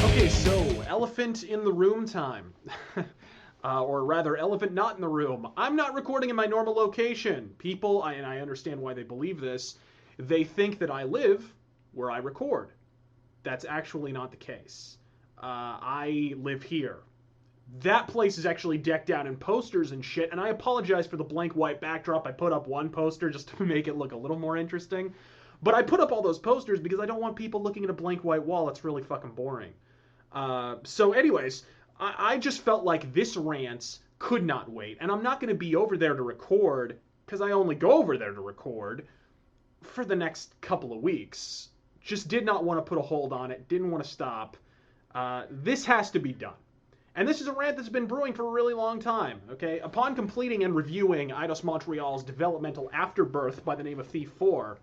Okay, so elephant in the room time. Or rather, elephant not in the room. I'm not recording in my normal location. People, and I understand why they believe this, they think that I live where I record. That's actually not the case. I live here. That place is actually decked out in posters and shit, and I apologize for the blank white backdrop. I put up one poster just to make it look a little more interesting. But I put up all those posters because I don't want people looking at a blank white wall. It's really fucking boring. So anyways, I just felt like this rant could not wait. And I'm not going to be over there to record, because I only go over there to record, for the next couple of weeks. Just did not want to put a hold on it. Didn't want to stop. This has to be done. And this is a rant that's been brewing for a really long time, okay? Upon completing and reviewing Eidos Montreal's developmental afterbirth by the name of Thief 4,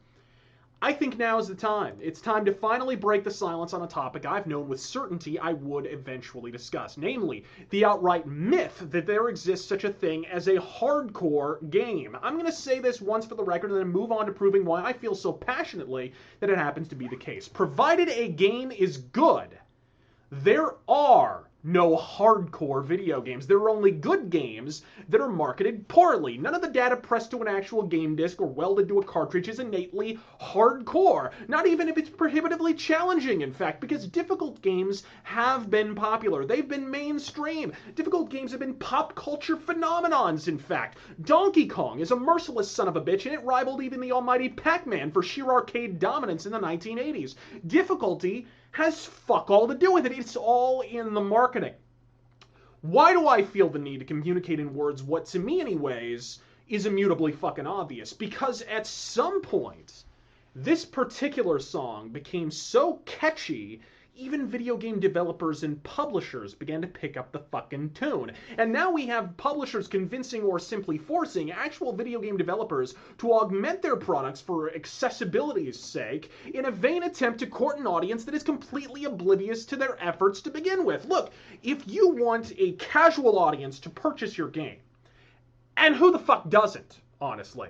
I think now is the time. It's time to finally break the silence on a topic I've known with certainty I would eventually discuss. Namely, the outright myth that there exists such a thing as a hardcore game. I'm going to say this once for the record and then move on to proving why I feel so passionately that it happens to be the case. Provided a game is good, there are no hardcore video games. There are only good games that are marketed poorly. None of the data pressed to an actual game disc or welded to a cartridge is innately hardcore. Not even if it's prohibitively challenging, in fact, because difficult games have been popular. They've been mainstream. Difficult games have been pop culture phenomenons, in fact. Donkey Kong is a merciless son of a bitch, and it rivaled even the almighty Pac-Man for sheer arcade dominance in the 1980s. Difficulty has fuck all to do with it. It's all in the marketing. Why do I feel the need to communicate in words what, to me anyways, is immutably fucking obvious? Because at some point, this particular song became so catchy, even video game developers and publishers began to pick up the fucking tune. And now we have publishers convincing or simply forcing actual video game developers to augment their products for accessibility's sake in a vain attempt to court an audience that is completely oblivious to their efforts to begin with. Look, if you want a casual audience to purchase your game, and who the fuck doesn't, honestly,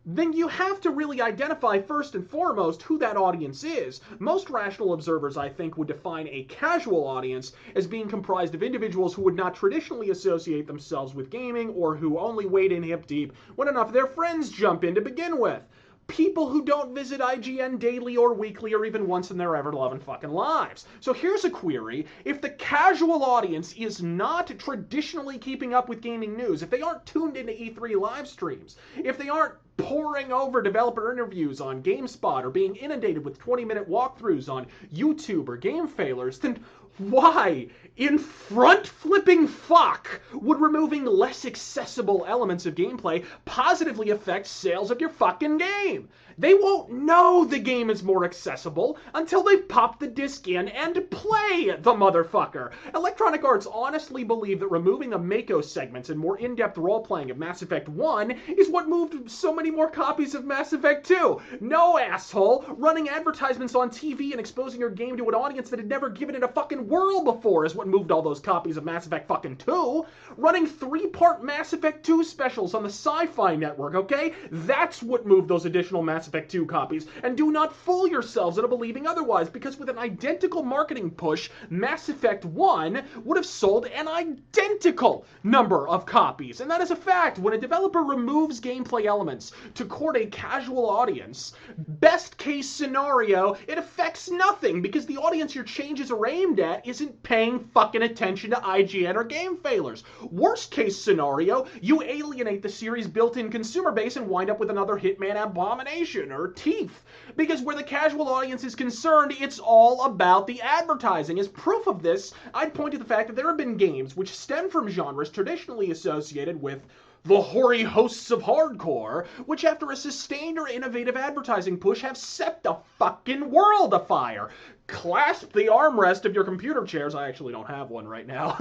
then you have to really identify first and foremost who that audience is. Most rational observers, I think, would define a casual audience as being comprised of individuals who would not traditionally associate themselves with gaming or who only wade in hip deep when enough of their friends jump in to begin with. People who don't visit IGN daily or weekly or even once in their ever-loving fucking lives. So here's a query. If the casual audience is not traditionally keeping up with gaming news, if they aren't tuned into E3 live streams, if they aren't poring over developer interviews on GameSpot or being inundated with 20-minute walkthroughs on YouTube or Game Failers, then why in front-flipping fuck would removing less accessible elements of gameplay positively affect sales of your fucking game? They won't know the game is more accessible until they pop the disc in and play the motherfucker. Electronic Arts honestly believe that removing the Mako segments and more in-depth role-playing of Mass Effect 1 is what moved so many more copies of Mass Effect 2. No, asshole! Running advertisements on TV and exposing your game to an audience that had never given it a fucking whirl before is what moved all those copies of Mass Effect fucking 2. Running 3-part Mass Effect 2 specials on the Sci-Fi Network, okay? That's what moved those additional Mass Effect 2 copies. And do not fool yourselves into believing otherwise, because with an identical marketing push, Mass Effect 1 would have sold an identical number of copies. And that is a fact. When a developer removes gameplay elements to court a casual audience, best case scenario, it affects nothing, because the audience your changes are aimed at isn't paying fucking attention to IGN or Game Failers. Worst case scenario, you alienate the series' built-in consumer base and wind up with another Hitman Abomination or Teeth. Because where the casual audience is concerned, it's all about the advertising. As proof of this, I'd point to the fact that there have been games which stem from genres traditionally associated with the hoary hosts of hardcore, which after a sustained or innovative advertising push have set the fucking world afire. Clasp the armrest of your computer chairs, I actually don't have one right now,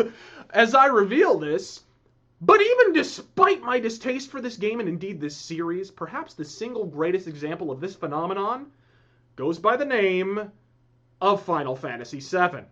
as I reveal this. But even despite my distaste for this game and indeed this series, perhaps the single greatest example of this phenomenon goes by the name of Final Fantasy VII.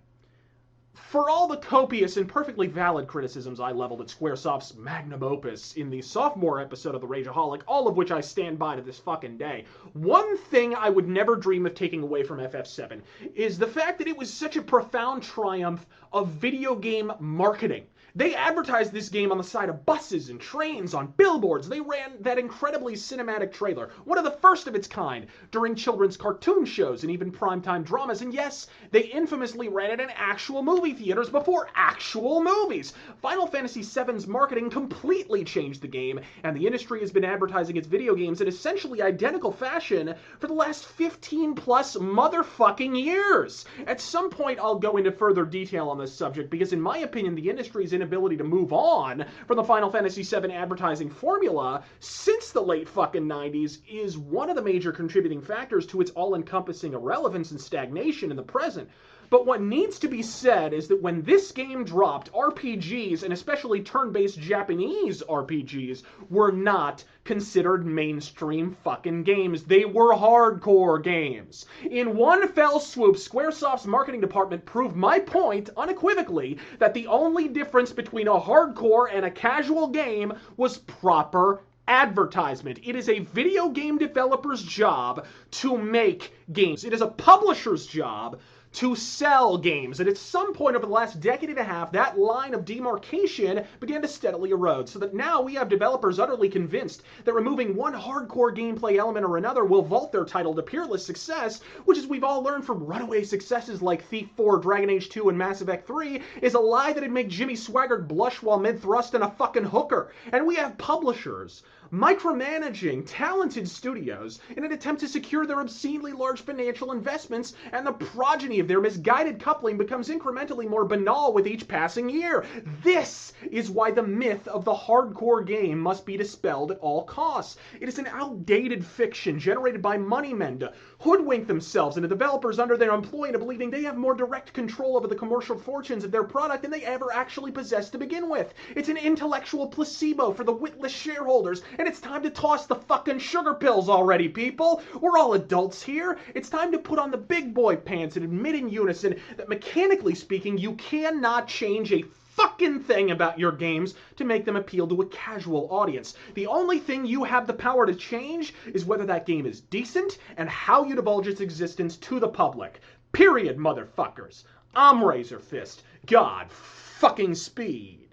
For all the copious and perfectly valid criticisms I leveled at Squaresoft's magnum opus in the sophomore episode of the Rageaholic, all of which I stand by to this fucking day, one thing I would never dream of taking away from FF7 is the fact that it was such a profound triumph of video game marketing. They advertised this game on the side of buses and trains, on billboards. They ran that incredibly cinematic trailer, one of the first of its kind, during children's cartoon shows and even primetime dramas. And yes, they infamously ran it in actual movie theaters before actual movies. Final Fantasy VII's marketing completely changed the game, and the industry has been advertising its video games in essentially identical fashion for the last 15 plus motherfucking years. At some point, I'll go into further detail on this subject because, in my opinion, the industry's inability to move on from the Final Fantasy VII advertising formula since the late fucking 90s is one of the major contributing factors to its all-encompassing irrelevance and stagnation in the present. But what needs to be said is that when this game dropped, RPGs, and especially turn-based Japanese RPGs, were not considered mainstream fucking games. They were hardcore games. In one fell swoop, Squaresoft's marketing department proved my point unequivocally that the only difference between a hardcore and a casual game was proper advertisement. It is a video game developer's job to make games. It is a publisher's job to sell games. And at some point over the last decade and a half, that line of demarcation began to steadily erode, so that now we have developers utterly convinced that removing one hardcore gameplay element or another will vault their title to peerless success, which, as we've all learned from runaway successes like Thief 4, Dragon Age 2, and Mass Effect 3, is a lie that'd make Jimmy Swaggart blush while mid-thrusting a fucking hooker. And we have publishers micromanaging talented studios in an attempt to secure their obscenely large financial investments, and the progeny of their misguided coupling becomes incrementally more banal with each passing year. This is why the myth of the hardcore game must be dispelled at all costs. It is an outdated fiction generated by moneymen to hoodwink themselves and the developers under their employ into believing they have more direct control over the commercial fortunes of their product than they ever actually possessed to begin with. It's an intellectual placebo for the witless shareholders, and it's time to toss the fucking sugar pills already, people. We're all adults here. It's time to put on the big boy pants and admit in unison that, mechanically speaking, you cannot change a fucking thing about your games to make them appeal to a casual audience. The only thing you have the power to change is whether that game is decent and how you divulge its existence to the public. Period, motherfuckers. I'm RazörFist. God fucking speed.